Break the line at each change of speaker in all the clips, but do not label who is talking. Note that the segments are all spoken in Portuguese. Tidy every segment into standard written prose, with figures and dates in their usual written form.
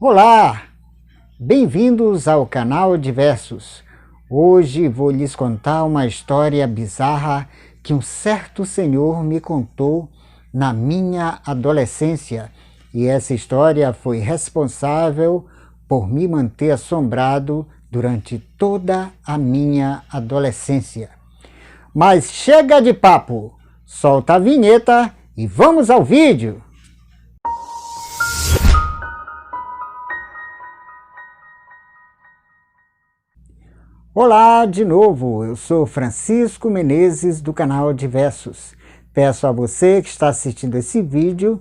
Olá, bem-vindos ao canal Diversos. Hoje vou lhes contar uma história bizarra que um certo senhor me contou na minha adolescência. E essa história foi responsável por me manter assombrado durante toda a minha adolescência. Mas chega de papo, solta a vinheta e vamos ao vídeo! Olá de novo, eu sou Francisco Menezes do canal Diversos. Peço a você que está assistindo esse vídeo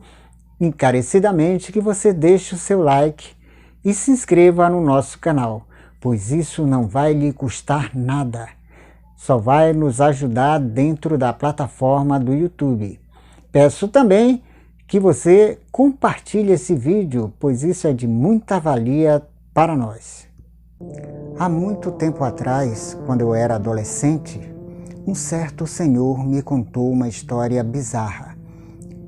encarecidamente que você deixe o seu like e se inscreva no nosso canal, pois isso não vai lhe custar nada, só vai nos ajudar dentro da plataforma do YouTube. Peço também que você compartilhe esse vídeo, pois isso é de muita valia para nós. Há muito tempo atrás, quando eu era adolescente, um certo senhor me contou uma história bizarra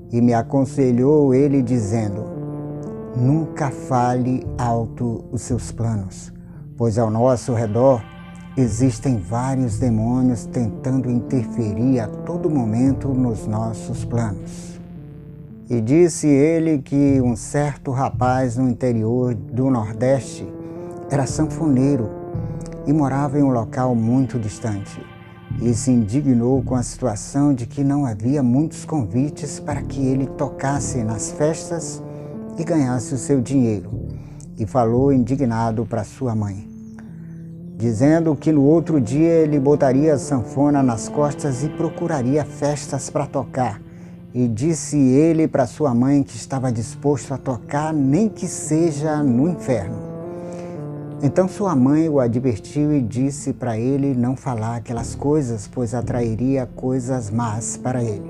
e me aconselhou ele dizendo: nunca fale alto os seus planos, pois ao nosso redor existem vários demônios tentando interferir a todo momento nos nossos planos. E disse ele que um certo rapaz no interior do Nordeste era sanfoneiro e morava em um local muito distante. E se indignou com a situação de que não havia muitos convites para que ele tocasse nas festas e ganhasse o seu dinheiro. E falou indignado para sua mãe, dizendo que no outro dia ele botaria a sanfona nas costas e procuraria festas para tocar. E disse ele para sua mãe que estava disposto a tocar, nem que seja no inferno. Então sua mãe o advertiu e disse para ele não falar aquelas coisas, pois atrairia coisas más para ele.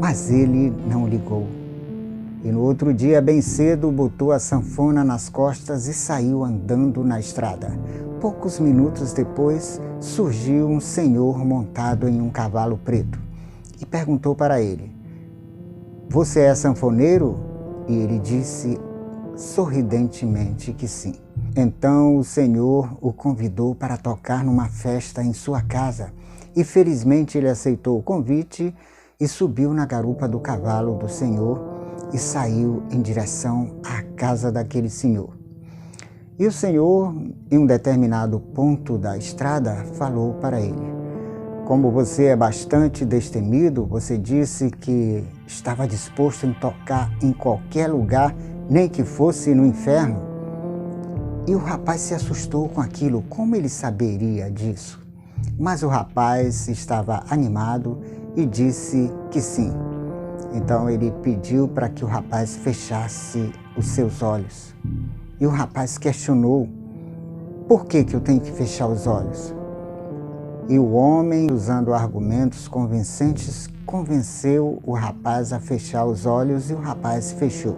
Mas ele não ligou. E no outro dia, bem cedo, botou a sanfona nas costas e saiu andando na estrada. Poucos minutos depois, surgiu um senhor montado em um cavalo preto e perguntou para ele: "Você é sanfoneiro?" E ele disse sorridentemente que sim. Então o Senhor o convidou para tocar numa festa em sua casa e felizmente ele aceitou o convite e subiu na garupa do cavalo do Senhor e saiu em direção à casa daquele senhor. E o Senhor, em um determinado ponto da estrada, falou para ele: "Como você é bastante destemido, você disse que estava disposto em tocar em qualquer lugar, nem que fosse no inferno." E o rapaz se assustou com aquilo, como ele saberia disso? Mas o rapaz estava animado e disse que sim. Então ele pediu para que o rapaz fechasse os seus olhos. E o rapaz questionou: "Por que eu tenho que fechar os olhos?" E o homem, usando argumentos convincentes, convenceu o rapaz a fechar os olhos e o rapaz fechou.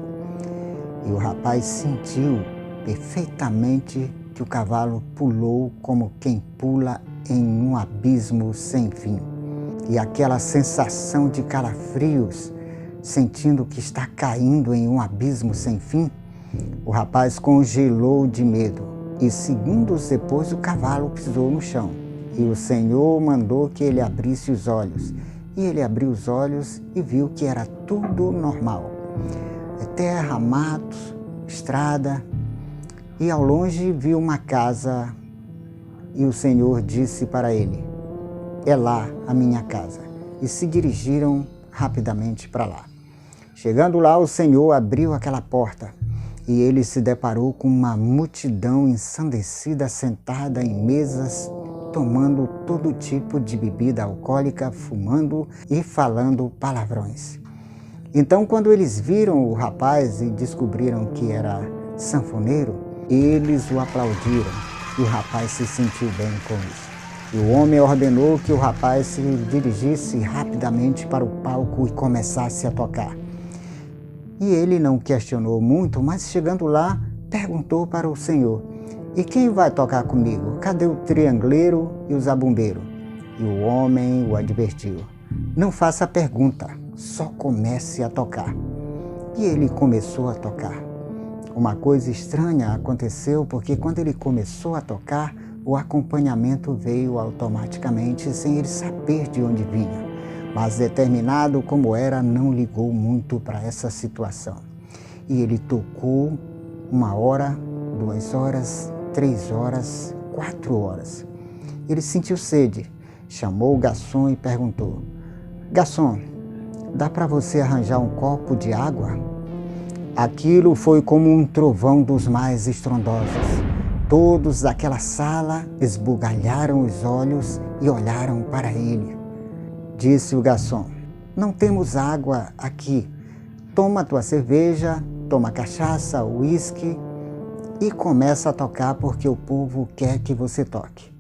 E o rapaz sentiu perfeitamente que o cavalo pulou como quem pula em um abismo sem fim. E aquela sensação de calafrios, sentindo que está caindo em um abismo sem fim, o rapaz congelou de medo. E segundos depois o cavalo pisou no chão. E o Senhor mandou que ele abrisse os olhos. E ele abriu os olhos e viu que era tudo normal. Terra, matos, estrada, e ao longe viu uma casa, e o Senhor disse para ele: "É lá a minha casa." E se dirigiram rapidamente para lá. Chegando lá, o Senhor abriu aquela porta, e ele se deparou com uma multidão ensandecida sentada em mesas, tomando todo tipo de bebida alcoólica, fumando e falando palavrões. Então, quando eles viram o rapaz e descobriram que era sanfoneiro, eles o aplaudiram e o rapaz se sentiu bem com isso. E o homem ordenou que o rapaz se dirigisse rapidamente para o palco e começasse a tocar. E ele não questionou muito, mas chegando lá, perguntou para o Senhor: "E quem vai tocar comigo? Cadê o triangleiro e o zabumbeiro?" E o homem o advertiu: "Não faça pergunta, só comece a tocar." E ele começou a tocar. Uma coisa estranha aconteceu porque quando ele começou a tocar, o acompanhamento veio automaticamente sem ele saber de onde vinha. Mas determinado como era, não ligou muito para essa situação. E ele tocou 1 hora, 2 horas, 3 horas, 4 horas. Ele sentiu sede, chamou o garçom e perguntou: "Garçom, dá para você arranjar um copo de água?" Aquilo foi como um trovão dos mais estrondosos. Todos daquela sala esbugalharam os olhos e olharam para ele. Disse o garçom: "Não temos água aqui. Toma tua cerveja, toma cachaça, uísque e começa a tocar porque o povo quer que você toque."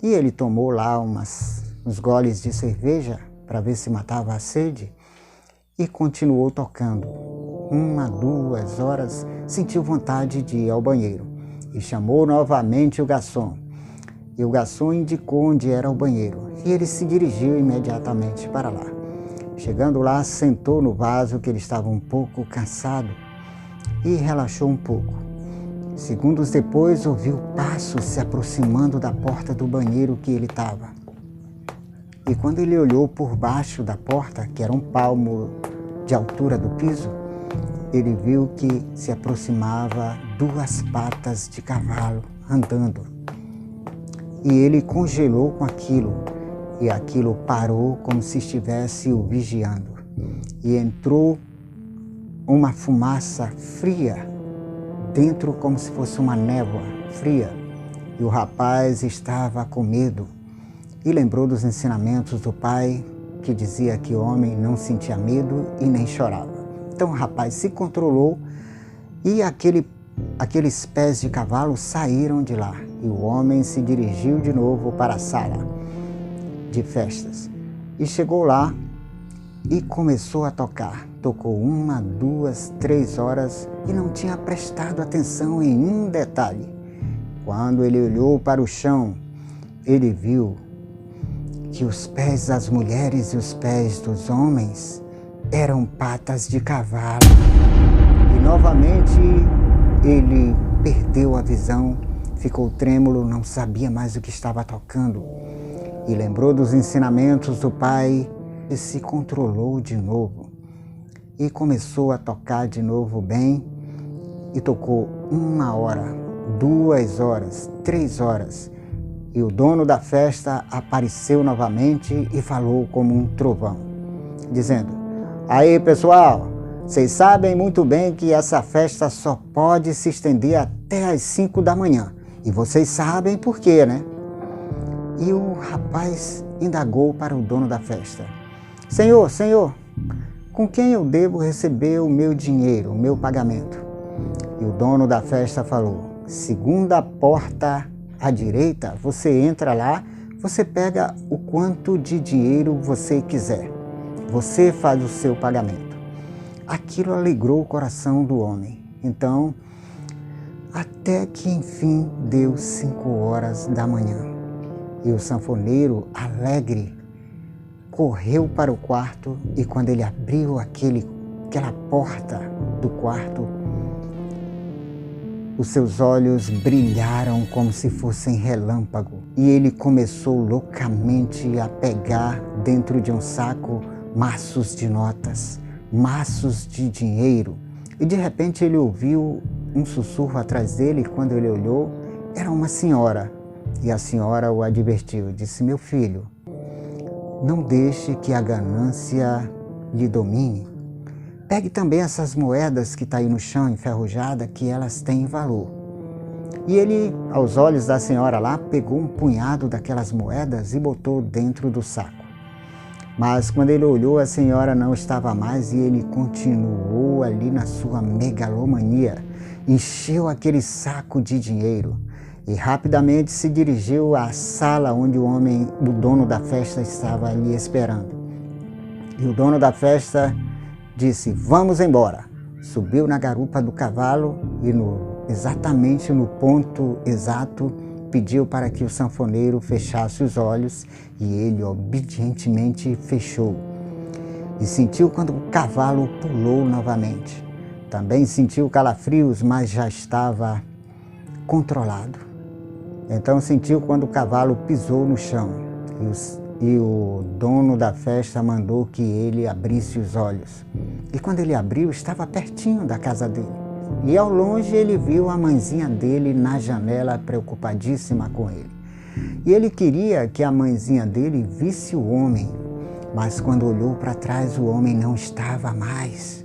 E ele tomou lá uns goles de cerveja para ver se matava a sede e continuou tocando. 1, 2 horas, sentiu vontade de ir ao banheiro e chamou novamente o garçom. E o garçom indicou onde era o banheiro e ele se dirigiu imediatamente para lá. Chegando lá, sentou no vaso que ele estava um pouco cansado e relaxou um pouco. Segundos depois, ouviu passos se aproximando da porta do banheiro que ele estava. E quando ele olhou por baixo da porta, que era 1 palmo de altura do piso, ele viu que se aproximava 2 patas de cavalo andando. E ele congelou com aquilo, e aquilo parou como se estivesse o vigiando. E entrou uma fumaça fria dentro, como se fosse uma névoa fria. E o rapaz estava com medo e lembrou dos ensinamentos do pai, que dizia que o homem não sentia medo e nem chorava. Então o rapaz se controlou e aqueles pés de cavalo saíram de lá. E o homem se dirigiu de novo para a sala de festas. E chegou lá e começou a tocar. Tocou 1, 2, 3 horas e não tinha prestado atenção em um detalhe. Quando ele olhou para o chão, ele viu que os pés das mulheres e os pés dos homens eram patas de cavalo. E novamente ele perdeu a visão, ficou trêmulo, não sabia mais o que estava tocando. E lembrou dos ensinamentos do pai e se controlou de novo. E começou a tocar de novo bem e tocou 1 hora, 2 horas, 3 horas. E o dono da festa apareceu novamente e falou como um trovão, dizendo: "Aí, pessoal, vocês sabem muito bem que essa festa só pode se estender até às 5 da manhã. E vocês sabem por quê, né?" E o rapaz indagou para o dono da festa: Senhor, com quem eu devo receber o meu dinheiro, o meu pagamento?" E o dono da festa falou: "Segunda porta à direita, você entra lá, você pega o quanto de dinheiro você quiser. Você faz o seu pagamento." Aquilo alegrou o coração do homem. Então, até que enfim deu 5 horas da manhã. E o sanfoneiro, alegre, correu para o quarto e quando ele abriu aquela porta do quarto, os seus olhos brilharam como se fossem relâmpago e ele começou loucamente a pegar dentro de um saco maços de notas, maços de dinheiro. E de repente ele ouviu um sussurro atrás dele e quando ele olhou, era uma senhora. E a senhora o advertiu, disse: "Meu filho, não deixe que a ganância lhe domine. Pegue também essas moedas que estão aí no chão, enferrujadas, que elas têm valor." E ele, aos olhos da senhora lá, pegou um punhado daquelas moedas e botou dentro do saco. Mas quando ele olhou, a senhora não estava mais e ele continuou ali na sua megalomania. Encheu aquele saco de dinheiro e rapidamente se dirigiu à sala onde o dono da festa estava ali esperando. E o dono da festa disse: "Vamos embora." Subiu na garupa do cavalo e exatamente no ponto exato pediu para que o sanfoneiro fechasse os olhos e ele obedientemente fechou. E sentiu quando o cavalo pulou novamente. Também sentiu calafrios, mas já estava controlado. Então sentiu quando o cavalo pisou no chão e o dono da festa mandou que ele abrisse os olhos. E quando ele abriu, estava pertinho da casa dele. E ao longe ele viu a mãezinha dele na janela, preocupadíssima com ele. E ele queria que a mãezinha dele visse o homem, mas quando olhou para trás, o homem não estava mais.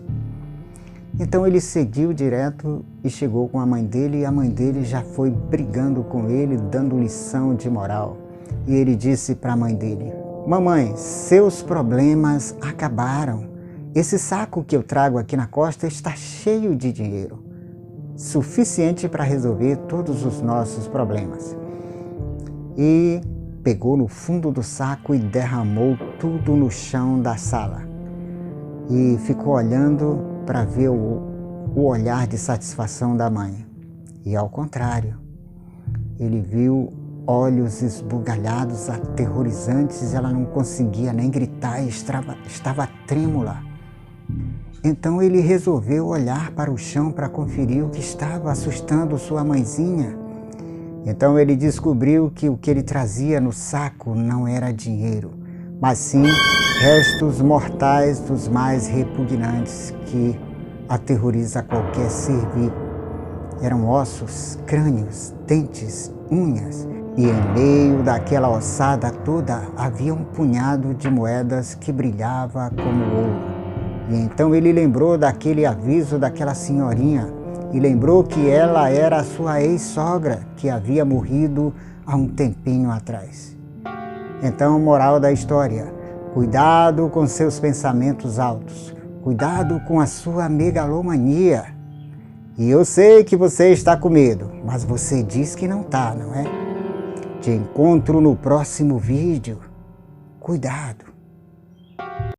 Então ele seguiu direto e chegou com a mãe dele, e a mãe dele já foi brigando com ele, dando lição de moral. E ele disse para a mãe dele: mamãe, seus problemas acabaram. Esse saco que eu trago aqui na costa está cheio de dinheiro, suficiente para resolver todos os nossos problemas. E pegou no fundo do saco e derramou tudo no chão da sala. E ficou olhando para ver o olhar de satisfação da mãe. E ao contrário, ele viu olhos esbugalhados, aterrorizantes, ela não conseguia nem gritar, estava trêmula. Então ele resolveu olhar para o chão para conferir o que estava assustando sua mãezinha. Então ele descobriu que o que ele trazia no saco não era dinheiro, mas sim restos mortais dos mais repugnantes que aterroriza qualquer ser vivo. Eram ossos, crânios, dentes, unhas, e em meio daquela ossada toda havia um punhado de moedas que brilhava como ouro. E então ele lembrou daquele aviso daquela senhorinha e lembrou que ela era a sua ex-sogra que havia morrido há um tempinho atrás. Então, moral da história: cuidado com seus pensamentos altos, cuidado com a sua megalomania. E eu sei que você está com medo, mas você diz que não está, não é? Te encontro no próximo vídeo. Cuidado!